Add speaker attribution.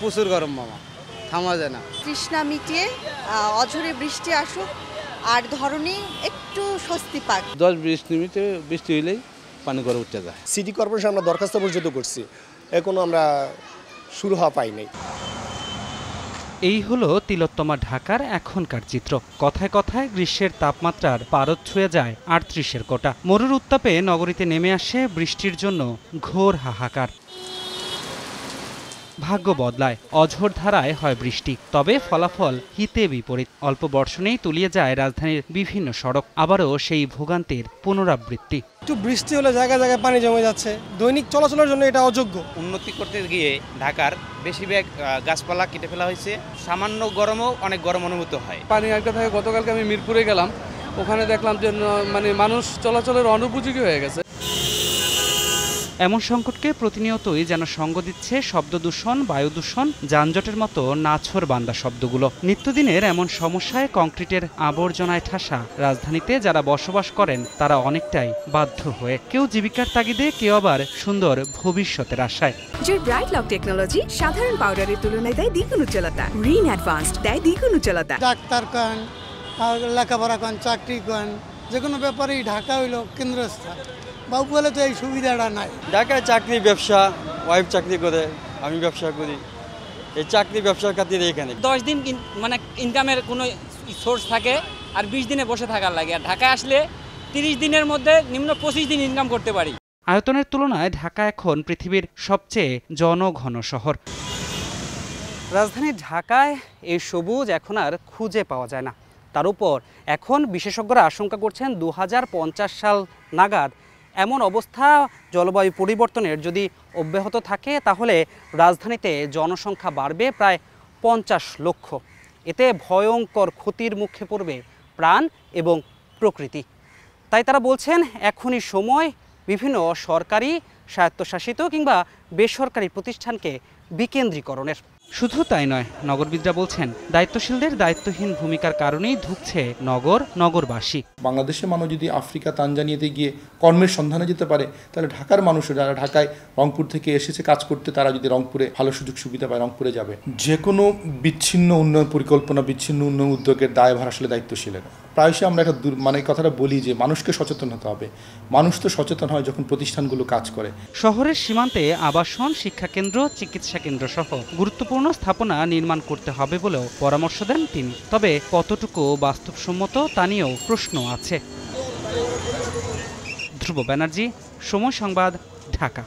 Speaker 1: প্রচুর গরম মামা, থামা যায় না।
Speaker 2: তৃষ্ণা মিটিয়ে অঝরে বৃষ্টি আসুক আর ধরনী একটু স্বস্তি পাক।
Speaker 1: 10-20 মিনিটে বৃষ্টি হইলেই পানি করে উঠতে যায়।
Speaker 3: সিটি কর্পোরেশন আমরা দরখাস্ত পর্যন্ত করছি, এখনো আমরা শুরু হওয়া পাই নাই।
Speaker 4: এই হলো তিলোত্তমা ঢাকার এখনকার চিত্র। কথায় কথায় গ্রীষ্মের তাপমাত্রার পারদ ছুঁয়ে যায় 38-এর কোটা। মরুর উত্তাপে নগরীতে নেমে আসে বৃষ্টির জন্য ঘোর হাহাকার। ভাগ্য বদলায়, অঝোর ধারায় হয় বৃষ্টি, তবে ফলাফল হিতে বিপরীত। অল্প বর্ষণেই তলিয়ে যায় রাজধানীর বিভিন্ন সড়ক, আবারও সেই ভোগান্তির পুনরাবৃত্তি।
Speaker 5: একটু বৃষ্টি হলে জায়গায় জায়গায় পানি জমে যাচ্ছে, দৈনিক চলাচলের জন্য এটা অযোগ্য।
Speaker 6: উন্নতি করতে গিয়ে ঢাকার বেশিরভাগ গাছপালা কেটে ফেলা হয়েছে। সামান্য গরমও অনেক গরম অনুভূত হয়।
Speaker 7: পানি আটকে থাকে। গতকালকে আমি মিরপুরে গেলাম, ওখানে দেখলাম যে মানুষ চলাচলের অনুপযোগী হয়ে গেছে।
Speaker 4: এমন সংকটকে প্রতিনিয়তই যেন সঙ্গ দিচ্ছে শব্দ দূষণ, বায়ু দূষণ, যানজটের মতো নাছোড়বান্দা শব্দগুলো। নিত্যদিনের এমন সমস্যায় কংক্রিটের আবর্জনায় ঠাসা রাজধানীতে যারা বসবাস করেন তারা অনেকটাই বাধ্য হয়ে, কেউ জীবিকার তাগিদে, কেউ আবার সুন্দর ভবিষ্যতের আশায়।
Speaker 8: জোর ব্রাইট লক টেকনোলজি সাধারণ পাউডারের তুলনায় দেয় দ্বিগুণ উজ্জ্বলতা। রিন অ্যাডভান্সড দেয় দ্বিগুণ উজ্জ্বলতা।
Speaker 5: ডাক্তার কন, লেখাপড়া কন, চাকরি কন, যে কোনো ব্যাপারেই ঢাকা হইল কেন্দ্রস্থল। বাবু বলে তো এই সুবিধাটা নাই।
Speaker 9: ঢাকায় চাকরি, ব্যবসা, ওয়াইফ চাকরি করে, আমি ব্যবসা করি। এই চাকরি ব্যবসার খাতিরে এখানে
Speaker 10: 10 দিন মানে ইনকামের কোনো সোর্স থাকে আর 20 দিনে বসে থাকার লাগে। আর ঢাকায় আসলে 30 দিনের মধ্যে নিম্ন 25 দিন ইনকাম করতে পারি।
Speaker 4: আয়তনের তুলনায় ঢাকা এখন পৃথিবীর সবচেয়ে জনঘন শহর। রাজধানী ঢাকায় এই সবুজ এখন আর খুঁজে পাওয়া যায় না। তার উপর এখন বিশেষজ্ঞরা আশঙ্কা করছেন 2050 সাল নাগাদ এমন অবস্থা জলবায়ু পরিবর্তনের যদি অব্যাহত থাকে তাহলে রাজধানীতে জনসংখ্যা বাড়বে প্রায় 50 লক্ষ। এতে ভয়ঙ্কর ক্ষতির মুখে পড়বে প্রাণ এবং প্রকৃতি। তাই তারা বলছেন এখনই সময় বিভিন্ন সরকারি, স্বায়ত্তশাসিত কিংবা বেসরকারি প্রতিষ্ঠানকে বিকেন্দ্রীকরণের। শুধু তাই নয়, নগরবিদরা বলছেন দায়িত্বশীলদের দায়িত্বহীন ভূমিকার কারণেই ধুঁকছে নগরবাসী।
Speaker 11: বাংলাদেশের মানুষ যদি আফ্রিকা, তানজানিয়াতে গিয়ে কর্মের সন্ধানে যেতে পারে, তাহলে ঢাকার মানুষও যারা ঢাকায় রংপুর থেকে এসেছে কাজ করতে, তারা যদি রংপুরে ভালো সুযোগ সুবিধা পায় রংপুরে যাবে। যে কোনো বিচ্ছিন্ন উন্নয়ন পরিকল্পনা, বিচ্ছিন্ন উন্নয়ন উদ্যোগের দায়ভার আসলে দায়িত্বশীলেরা। প্রায়শই আমরা একটা কথাটা বলি যে মানুষকে সচেতন হতে হবে। মানুষ তো সচেতন হয় যখন প্রতিষ্ঠানগুলো কাজ করে।
Speaker 4: শহরের সীমান্তে আবাসন, শিক্ষাকেন্দ্র, চিকিৎসা কেন্দ্র সহ গুরুত্বপূর্ণ স্থাপনা নির্মাণ করতে হবে বলেও পরামর্শ দেন তিনি। তবে কতটুকু বাস্তবসম্মত তা নিয়েও প্রশ্ন আছে। ধ্রুব ব্যানার্জি, সময় সংবাদ, ঢাকা।